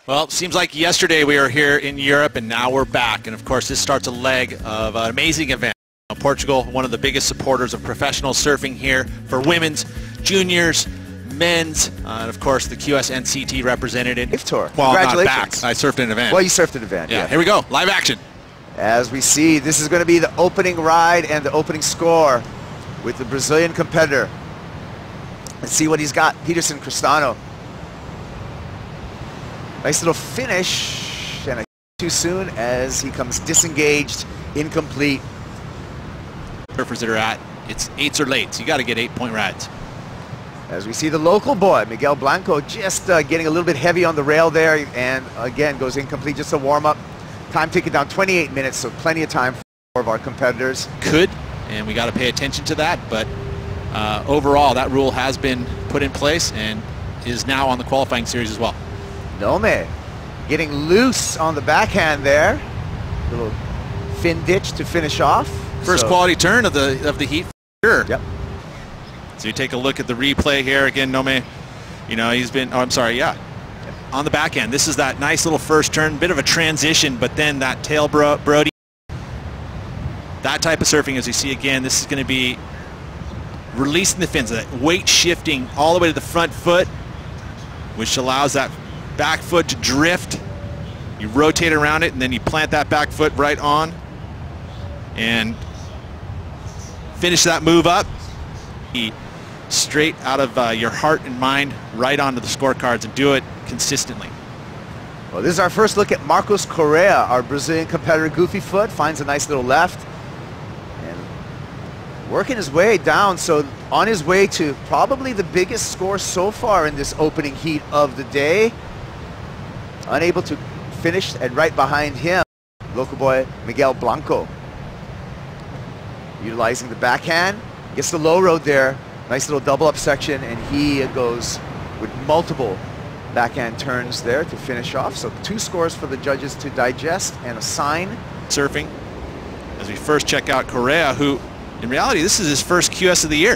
Well, it seems like yesterday we were here in Europe and now we're back. And of course, this starts a leg of an amazing event. Portugal, one of the biggest supporters of professional surfing here for women's, juniors, men's, and of course the QSNCT represented. Tour. Well, Congratulations. not back. I surfed an event. Well, you surfed an event. Yeah, here we go. Live action. As we see, this is going to be the opening ride and the opening score with the Brazilian competitor. Let's see what he's got. Peterson, Crisanto. Nice little finish, and too soon as he comes disengaged, incomplete. Surfers that are at, it's 8s or lates. You got to get 8-point rides. As we see the local boy, Miguel Blanco, just getting a little bit heavy on the rail there, and again goes incomplete, just a warm-up. Time taken down 28 minutes, so plenty of time for of our competitors. Could, and we got to pay attention to that, but overall that rule has been put in place and is now on the qualifying series as well. Nomme getting loose on the backhand there. Little fin ditch to finish off. First quality turn of the heat. Sure. Yep. So you take a look at the replay here again. Nomme, you know, he's been. Oh, I'm sorry. Yeah. On the backhand. This is that nice little first turn, bit of a transition, but then that tail Brody. That type of surfing, as you see again, this is going to be releasing the fins, that weight shifting all the way to the front foot, which allows that back foot to drift. You rotate around it and then you plant that back foot right on and finish that move up straight out of your heart and mind right onto the scorecards and do it consistently. Well, this is our first look at Marcos Correa, our Brazilian competitor. Goofy foot, finds a nice little left and working his way down, so on his way to probably the biggest score so far in this opening heat of the day. Unable to finish, and right behind him, local boy Miguel Blanco. Utilizing the backhand, gets the low road there. Nice little double up section, and he goes with multiple backhand turns there to finish off. So 2 scores for the judges to digest and assign. Surfing, as we first check out Correa, who in reality this is his first QS of the year,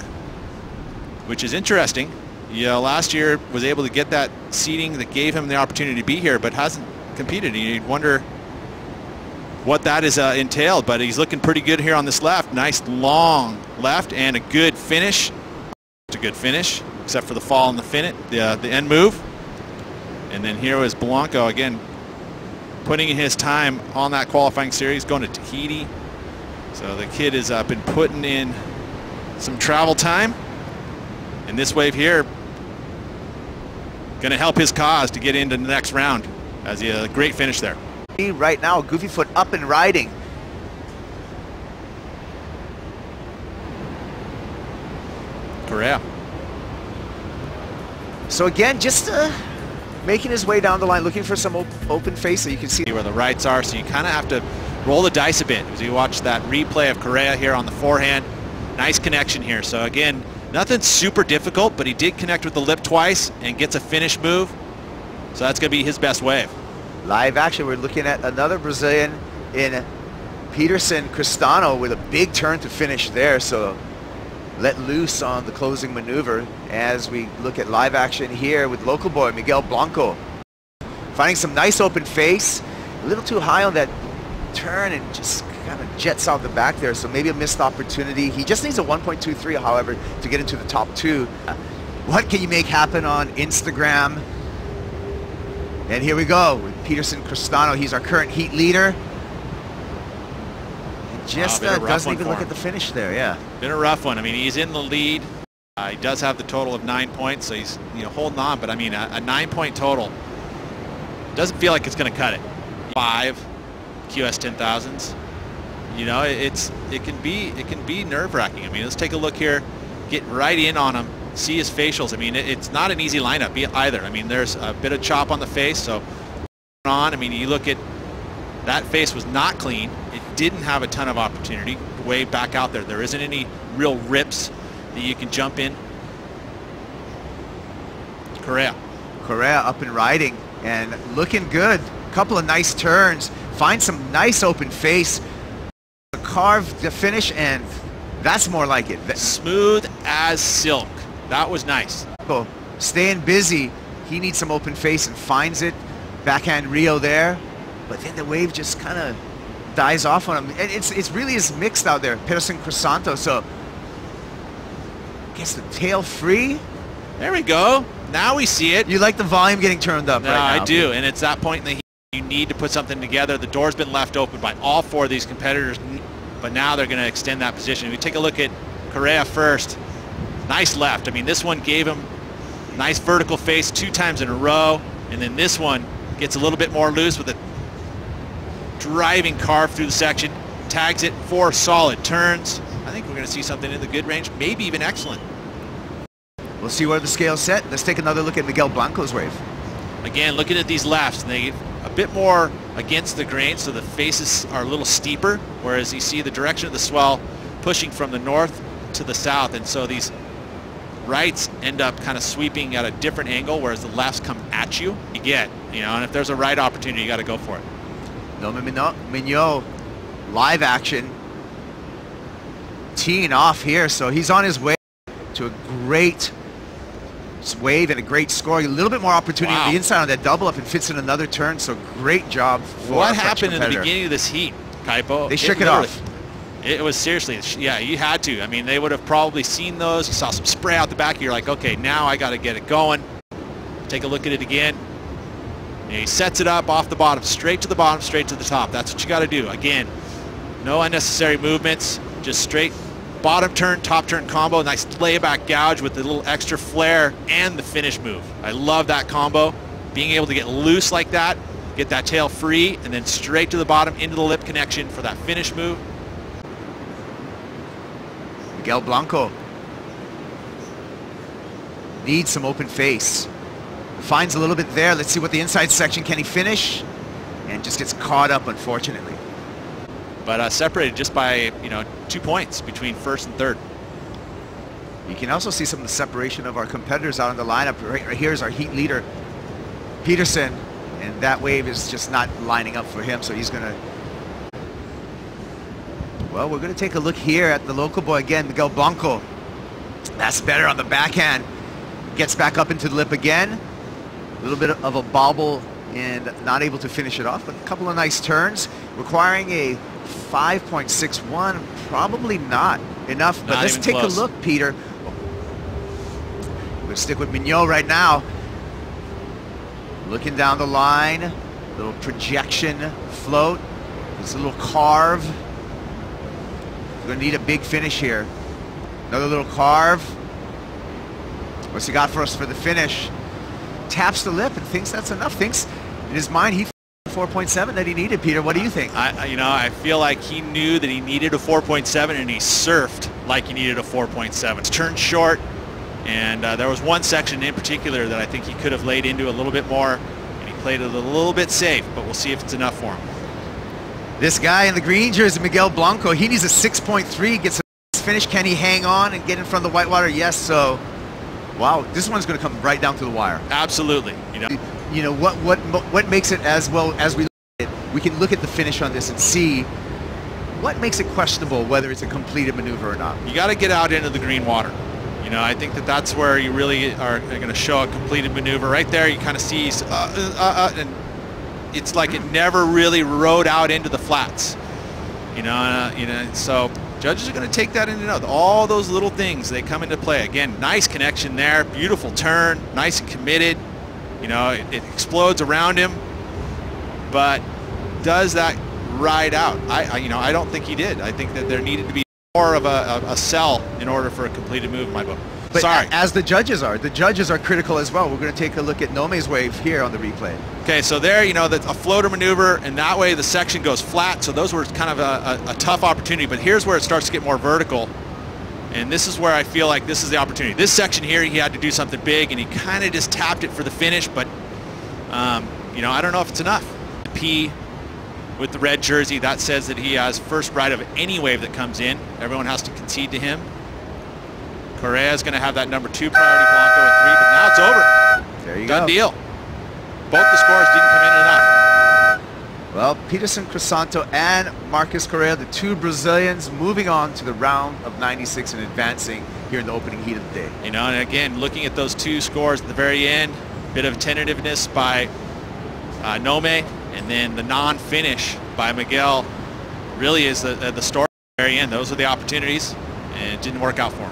which is interesting. Yeah, last year was able to get that seating that gave him the opportunity to be here, but hasn't competed. You'd wonder what that is entailed, but he's looking pretty good here on this left. Nice long left and a good finish. It's a good finish, except for the fall in the the end move. And then here was Blanco again, putting in his time on that qualifying series, going to Tahiti. So the kid has been putting in some travel time. And this wave here going to help his cause to get into the next round, as he had a great finish there. Right now, Goofy foot up and riding. Correa. So again, just making his way down the line, looking for some open face so you can see where the rights are, so you kind of have to roll the dice a bit as you watch that replay of Correa here on the forehand. Nice connection here. So again, nothing super difficult, but he did connect with the lip twice and gets a finish move. So that's going to be his best wave. Live action, we're looking at another Brazilian in Peterson, Crisanto, with a big turn to finish there. So let loose on the closing maneuver as we look at live action here with local boy Miguel Blanco. Finding some nice open face, a little too high on that turn and just kind of jets out the back there, so maybe a missed opportunity. He just needs a 1.23, however, to get into the top 2. What can you make happen on Instagram? And here we go with Peterson Crisanto. He's our current heat leader. And just doesn't even look at the finish there. Yeah, been a rough one. I mean, he's in the lead. He does have the total of 9 points, so he's holding on. But I mean, a 9-point total doesn't feel like it's going to cut it. 5 QS 10,000s. You know, it can be nerve-wracking. I mean, let's take a look here. Get right in on him. See his facials. I mean, it's not an easy lineup either. I mean, there's a bit of chop on the face. So on. I mean, you look at that face was not clean. It didn't have a ton of opportunity. Way back out there. There isn't any real rips that you can jump in. Correa up and riding and looking good. Couple of nice turns. Find some nice open face. Carve the finish, and that's more like it. Smooth as silk. That was nice. Staying busy. He needs some open face and finds it. backhand Rio there, but then the wave just kind of dies off on him. It's really is mixed out there. Peterson Crisanto, so gets the tail free. There we go. Now we see it. You like the volume getting turned up right now. I do, and it's that point in the heat you need to put something together. The door's been left open by all four of these competitors, but now they're going to extend that position. We take a look at Correa first. Nice left. I mean, this one gave him nice vertical face 2 times in a row, and then this one gets a little bit more loose with a driving carve through the section, tags it 4 solid turns. I think we're going to see something in the good range, maybe even excellent. We'll see where the scale's set. Let's take another look at Miguel Blanco's wave. Again, looking at these lefts, they a bit more against the grain, so the faces are a little steeper, whereas you see the direction of the swell pushing from the north to the south, and so these rights end up kind of sweeping at a different angle, whereas the lefts come at you. You get, and if there's a right opportunity, you got to go for it. Nomme Mignot, live action, teeing off here, so he's on his way to a great wave and a great score. A little bit more opportunity on the inside on that double up and fits in another turn, so great job for what happened in the beginning of this heat, Kaipo? They shook it off. It was seriously, yeah, you had to. I mean, they would have probably seen those. You saw some spray out the back. You're like, okay, now I got to get it going. Take a look at it again. And he sets it up off the bottom, straight to the bottom, straight to the top. That's what you got to do. Again, no unnecessary movements, just straight bottom turn, top turn combo. Nice layback gouge with the little extra flare and the finish move. I love that combo. Being able to get loose like that, get that tail free, and then straight to the bottom into the lip connection for that finish move. Miguel Blanco needs some open face. Finds a little bit there. Let's see what the inside section, can he finish? And just gets caught up, unfortunately. But separated just by, 2 points between first and third. You can also see some of the separation of our competitors out on the lineup. Right here is our heat leader, Peterson, and that wave is just not lining up for him, so he's going to... Well, we're going to take a look here at the local boy again, Miguel Blanco. That's better on the backhand. Gets back up into the lip again. A little bit of a bobble and not able to finish it off, but a couple of nice turns. Requiring a 5.61, probably not enough, but let's take a look, Peter. We're going to stick with Mignot right now. Looking down the line, little projection float. This little carve. We're going to need a big finish here. Another little carve. What's he got for us for the finish? Taps the lip and thinks that's enough. Thinks in his mind he 4.7 that he needed. Peter, what do you think? I feel like he knew that he needed a 4.7 and he surfed like he needed a 4.7. It's turned short, and there was one section in particular that I think he could have laid into a little bit more, and he played it a little bit safe, but we'll see if it's enough for him. This guy in the green jersey, Miguel Blanco, he needs a 6.3, gets a finish. Can he hang on and get in front of the whitewater? Yes, so wow, this one's going to come right down to the wire. Absolutely. What makes it, as well as we look at it, we can look at the finish on this and see what makes it questionable whether it's a completed maneuver or not. You got to get out into the green water. I think that's where you really are going to show a completed maneuver. Right there, you kind of see, and it's like it never really rode out into the flats. So judges are going to take that into note. All those little things, they come into play. Again, nice connection there, beautiful turn, nice and committed. It explodes around him, but does that ride out? I don't think he did. I think that there needed to be more of a sell in order for a completed move in my book. But sorry. As the judges are critical as well. We're going to take a look at Nomme's wave here on the replay. Okay, so there, that's a floater maneuver, and that way the section goes flat, so those were kind of a tough opportunity, but here's where it starts to get more vertical, and this is where I feel like this is the opportunity. This section here, he had to do something big, and he kind of just tapped it for the finish, but, I don't know if it's enough. P with the red jersey, that says that he has first right of any wave that comes in. Everyone has to concede to him. Correa is going to have that number 2 priority, Blanco at 3, but now it's over. There you go. Done deal. Both the scores didn't come in enough. Well, Peterson, Crisanto, and Marcus Correa, the 2 Brazilians, moving on to the round of 96 and advancing here in the opening heat of the day. And again, looking at those 2 scores at the very end, bit of tentativeness by Nomme, and then the non-finish by Miguel really is the story at the very end. Those are the opportunities, and it didn't work out for him.